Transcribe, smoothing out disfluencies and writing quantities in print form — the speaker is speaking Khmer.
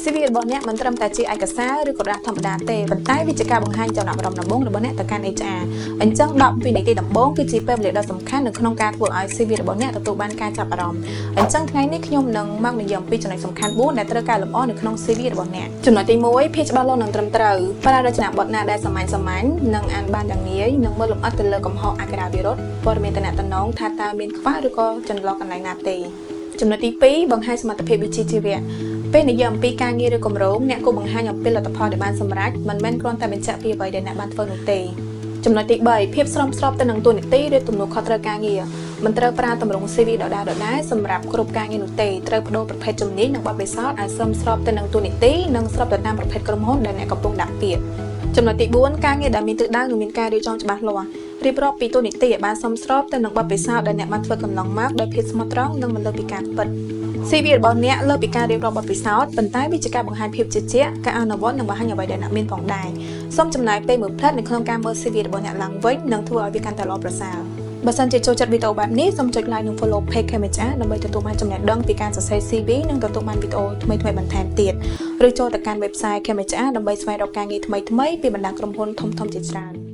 CV របស់អ្នកមិនត្រឹមតែជាឯកសារឬក៏ធម្មតាទេប៉ុន្តែវាជាការបង្ហាញចំណាប់អារម្មណ៍ដំបូងរបស់អ្នកទៅកាន់ HR អញ្ចឹង10វិនាទីដំបូងគឺជាពេលវេលាដ៏សំខាន់នៅក្នុងការធ្វើឲ្យ CV របស់អ្នកទទួលបានការចាប់អារម្មណ៍អញ្ចឹងថ្ងៃនេះខ្ញុំនឹងមកនិយាយអំពីចំណុចសំខាន់4ដែលត្រូវកែលម្អនៅក្នុង CV របស់អ្នកចំណុចទី1ភាពច្បាស់លាស់និងត្រឹមត្រូវប្រើរចនាបថណាដែលសាមញ្ញនិងអានបានយ៉ាងងាយនិងមើលលម្អិតទៅលើកំហុសអក្ខរាវិរុទ្ធព័ត៌មានតំណងថាតើមានខ្វះឬក៏ចន្លោះកន្លែងណាទេចំណុចទី2បង្ហាញសមត្ថភាពវិជ្ជាជីវៈពេលនិយាយអំពីការងារឬគម្រោងអ្នកគួរបង្ហាញអំពីលទ្ធផលដែលបានសម្រេចមិនមែនគ្រាន់តែបញ្ជាក់ពីអ្វីដែលអ្នកបានធ្វើនោះទេចំណុចទី3ភាពស្របទៅនឹងតួនាទីឬទំនួលខុសត្រូវការងារមិនត្រូវប្រើទម្រង់ CV ដដែលសម្រាប់គ្រប់ការងារនោះទេត្រូវបដូរប្រភេទជំនាញនិងបទពិសោធន៍ឲ្យសមស្របទៅនឹងតួនាទីនិងស្របទៅតាមប្រភេទក្រុមហ៊ុនដែលអ្នកកំពុងដាក់ពាក្យចំណុចទី4ការងារដែលមានទិសដៅនិងមានការរៀបចំច្បាស់លាស់រៀបរាប់ពីតួនាទីឲ្យបានសមស្របទៅនឹងបទពិសោធន៍ដែលអ្នកបានធ្វើកន្លងមកដោយភាពស្មោះត្រង់និងមិនលើសពីការពិត CV របស់អ្នកលើសពីការរៀបរាប់បទពិសោធន៍ប៉ុន្តែវាជាការបង្ហាញភាពជឿជាក់ការអនុវត្តនិងបង្ហាញអ្វីដែលអ្នកមានផងដែរសូមចំណាយពេលមួយផ្លែតនៅក្នុងការមើល CV របស់អ្នកឡើងវិញនិងធ្វើឲ្យវាកាន់តែល្អប្រសើរបើសិនជាចូលចិត្តវីដេអូបែបនេះសូមចុច like និង follow page KMHR ដើម្បីទទួលបានចំណេះដឹងពីការសរសេរ CV និងទទួលបានវីដេអូថ្មីៗបន្ថែមទៀតឬចូលទៅកាន់ website KMHR ដើម្បីស្វែងរកការងារថ្មីៗពីបណ្ដាក្រុមហ៊ុនធំៗជាច្រើន